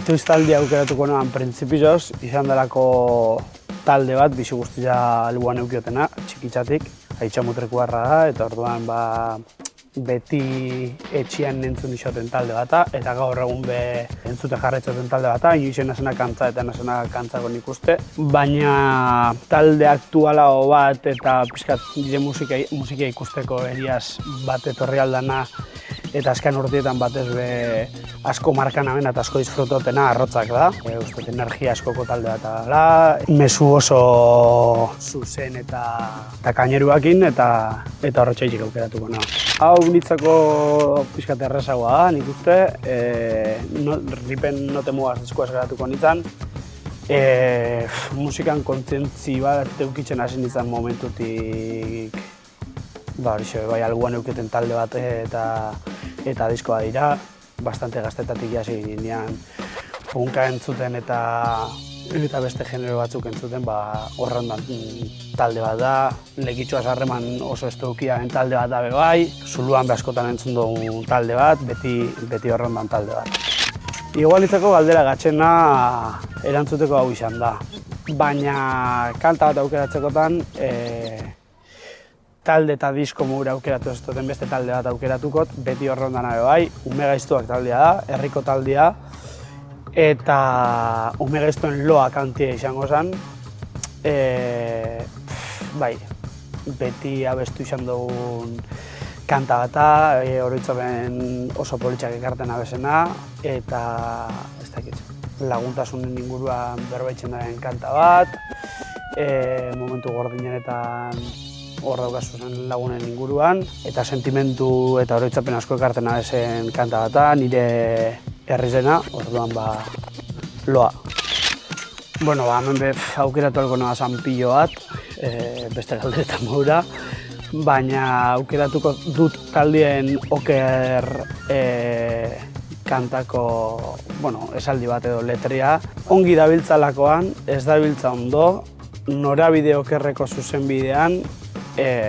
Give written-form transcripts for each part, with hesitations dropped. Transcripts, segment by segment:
Ituiz talde aukeratuko noan printzipioz, izan delako talde bat, bizi guztia albuan eukiotena, txikitzatik, Aitxamutrekoarra da, eta orduan beti etxian entzun izaten talde bata, eta gaur egun entzute jarretzaten talde bata, inoizen nasena kantza eta nasena kantzako nik uste. Baina talde aktuala bat eta pixkat nire musika ikusteko eriaz bat etorri aldana, eta azken urtietan batez asko markan aben eta asko disfrutotena Arrotzak da. Uste energia askoko talde bat dela, mezu oso zuzen eta kaineruakin eta horretxaitxik aukeratuko nahi. Hau nitzako pixkat errezagoa da, nik uste, ripen note mugaz diskuaz geratuko nintzen. Musikan kontzientzi bat eukitzen hasi nintzen momentutik bai albuan euketen talde bat eta diskoa dira, bastante gaztetatik hasi ginean funka entzuten eta beste genero batzuk entzuten, horrendan talde bat da, Lekitxoaz harreman oso estukiaren talde bat da bai, Zuluan askotan entzun dugu talde bat, beti horrendan talde bat. Igualitzeko galdera gatxena erantzuteko hau izan da, baina kanta bat aukeratzekotan talde eta disko mugura aukeratu ez duten beste talde bat aukeratukot, beti horrendan bai, Ume Gaiztuak taldea da, herriko taldea, eta Ume Gaiztuen Loa kantia izango zen. Beti abestu izan dugun kanta bata, oroitzapen oso politxak ekarten abesena, eta ez dakit, laguntasunen inguruan berbaitzen daren kanta bat, momentu gordinenetan hor daukazu zen lagunen inguruan, eta sentimentu eta oroitzapen asko ekarten abesen kanta bata, nire herrizena, orduan Loa. Hemen aukeratu alko noa zan pilo bat, beste galderetan modura, baina aukeratuko dut taldien oker kantako esaldi bat edo letria. Ongi dabiltzalakoan, ez dabiltza ondo, norabide okerreko zuzenbidean,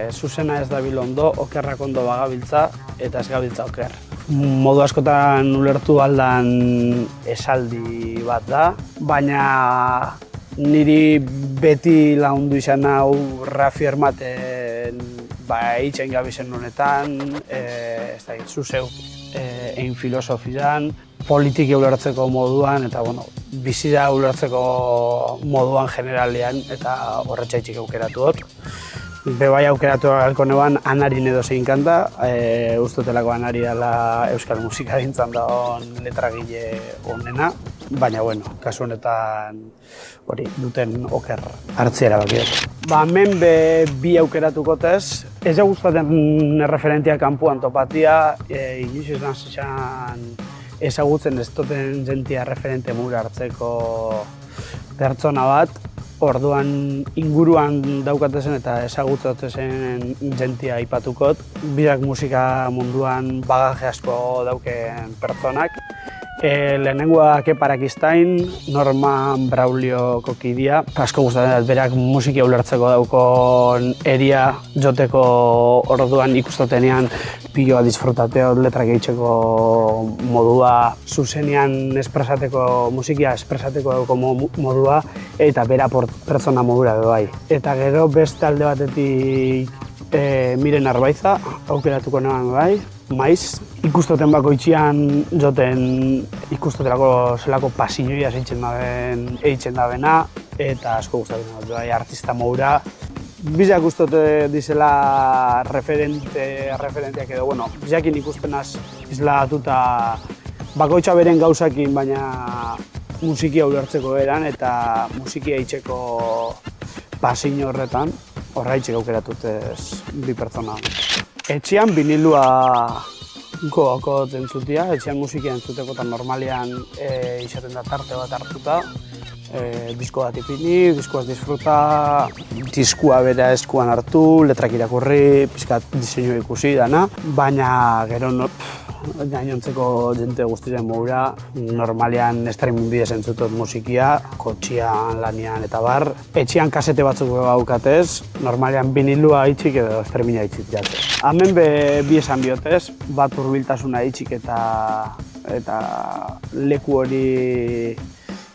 zuzena ez dabil ondo, okerrak ondo bagabiltza eta ez gabiltza oker. Modu askotan ulertu aldan esaldi bat da, baina niri beti lagundu izan hau reafirmaten eitzen gabizen honetan, zuzeu egin filosofian, politiki ulertzeko moduan eta bizira ulertzeko moduan generalean eta horretxaitxik aukeratu dut. Bai aukeratu galko neban Anarin edo zein kanta, ustotelako Anari dela euskal musika dintzan dagoen letragile honena, baina kasu honetan duten oker hartzea erabakiak. Hemen bi aukeratukotez, ez da gustaten referentia kanpuan topatia, inoiz ez nazizan ezagutzen ez duten jentia referente mura hartzeko pertsona bat, orduan inguruan daukatezen eta ezagutzatezen jentia aipatukot. Birak musika munduan bagaje asko dauken pertsonak. Lehenengoa Kepa Arakistain, Norman Braulio kidea. Asko gustatzen dut berak musika ulertzeko daukon eria joteko orduan ikustatenean piloa disfrutateot, letrak egiteko modua, zuzenean musikia espresateko dauko modua eta bera pertsona modura bai. Eta gero beste alde batetik Miren Arbaiza aukeratuko neban bai, maiz. Ikustoten bakoitzean joten ikustotelako zelako pasioia eitzen dabena eta asko gustatzen dut bai artista modura. Bizak gustote dizela referenteak edo, bizakin ikuspenaz izlatuta bakoitza beren gauzakin, baina musikia ulertzeko eran eta musikia eitzeko pasio horretan, horraitxek aukeratutez bi pertsona. Etxean vinilua goako entzutia, etxean musikia entzuteko eta normalean izaten da tarte bat hartuta. Disko bat ipini, diskoaz disfruta, diskua bera eskuan hartu, letrak irakurri, pixkat diseinua ikusi dana, baina gero gainontzeko jente guztiaren modura, normalean streaming bidez entzutot musikia, kotxian, lanian eta bar. Etxean kasete batzuk gaukatez, normalean vinilua itxik edo streaminga itxik jatzen. Hemen bi esan biotez, bat hurbiltasuna itxik eta eta leku hori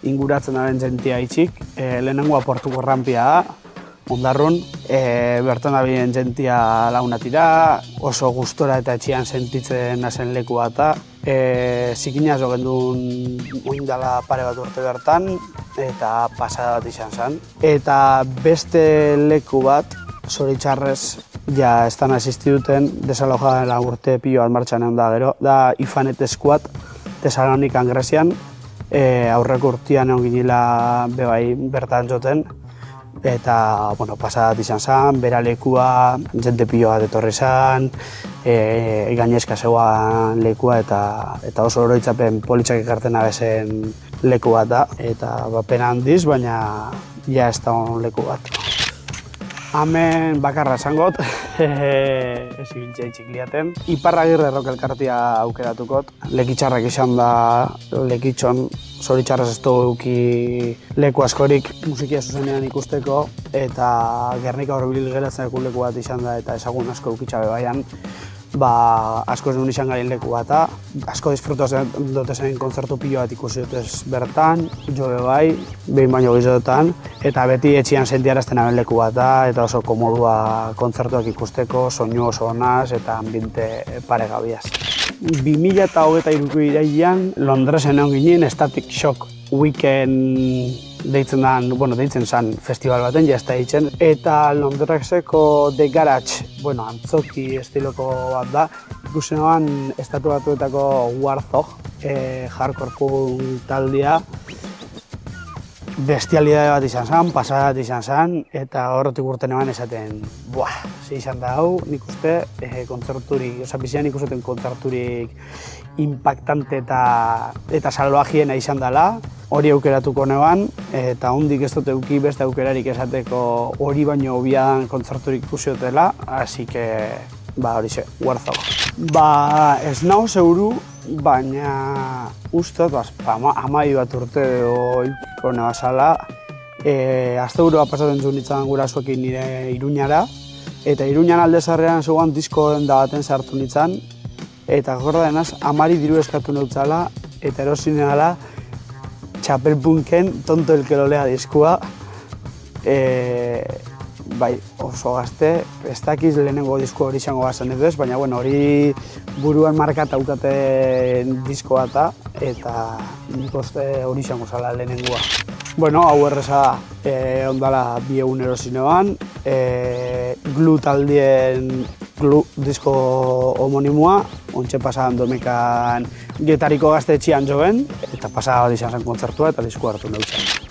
inguratzen daren jentia itxik. Lehenengoa Portuko Rampia da, Ondarrun, bertan dabilen jentia lagunatira, oso gustora eta etxian sentitzen nazen leku bat da. Zikinaz gendun oindala pare bat urte bertan, eta pasada bat izan zen. Eta beste leku bat, zoritxarrez, ja estan asistiduten, desalojadela urte pilo bat martxan egon da gero, da Ifanet Squad, Tesalonikan Grezian, aurreko urtean egon ginela bebai bertan joten, eta pasadat izan zen, bera lekua, jente pilo bat etorri zen, gainezka zegoan lekua eta oso oroitzapen politxak ekartzen abezen leku bat da, eta pena handiz, baina ja ez da leku bat. Hemen bakarra esangot, ez ibiltzea itxikliaten. Iparragirre Rock elkartia aukeratukot. Lekitxarrak izan da, lekitxon, zoritxarrez ez dugu leku askorik musikia zuzenean ikusteko, eta Gernika Horbil geratzen leku bat izan da, eta ezagun asko eukitxabe baian. Asko ez duen izan garen leku bat, asko disfrutaz dute zen kontzertu pilo bat ikusi dutez bertan, jo bai, behin baino gizotan, eta beti etxian sentiarazten aben leku bat eta oso komodua kontzertuak ikusteko, soinu oso onaz eta ambiente paregabiaz. 2023ko irailean Londresen egon ginen Static Shock Weekend deitzen zen festival baten, jazta ditzen, eta Londreseko The Garage, antzoki estiloko bat da, ikusen noan Estatu Batuetako Warthog, hardcore punk taldea, bestialidade bat izan zen, pasadat izan zen, eta horretik urten eban esaten, ze izan da hau, nik uste, kontzerturik, bizian ikusten kontzerturik impactante eta salvajiena izan dela, hori aukeratuko neban, eta hondik ez dut euki beste aukerarik esateko hori baino hobian kontzerturik ikusi dutela, así que, horixe, Warthog. Ez nago zeuru, baina uste dut, amai bat urte ikiko nebazala, asteburu bat pasatzen zuen nintzen gurasoekin nire Iruñara, eta Iruñan aldezarrean zegoen diskoen da baten sartu nintzen, eta gorda denaz, amari diru eskatu neutzala, eta erosin negala, Txapelpunken Tonto el que lo lea diskua, oso gazte, ez dakiz lehenengo disko hori izango bazen edo ez, baina hori buruan markat aukaten diskoa eta nik uste hori izango zala lehenengoa. Hau erreza ondala 2 egun erosinoan, Glue taldien Glue disko homonimoa, ontxe pasadan Domekan Getariko gaztetxean joven, eta pasada bat izan zen kontzertua eta disko hartu neutzen.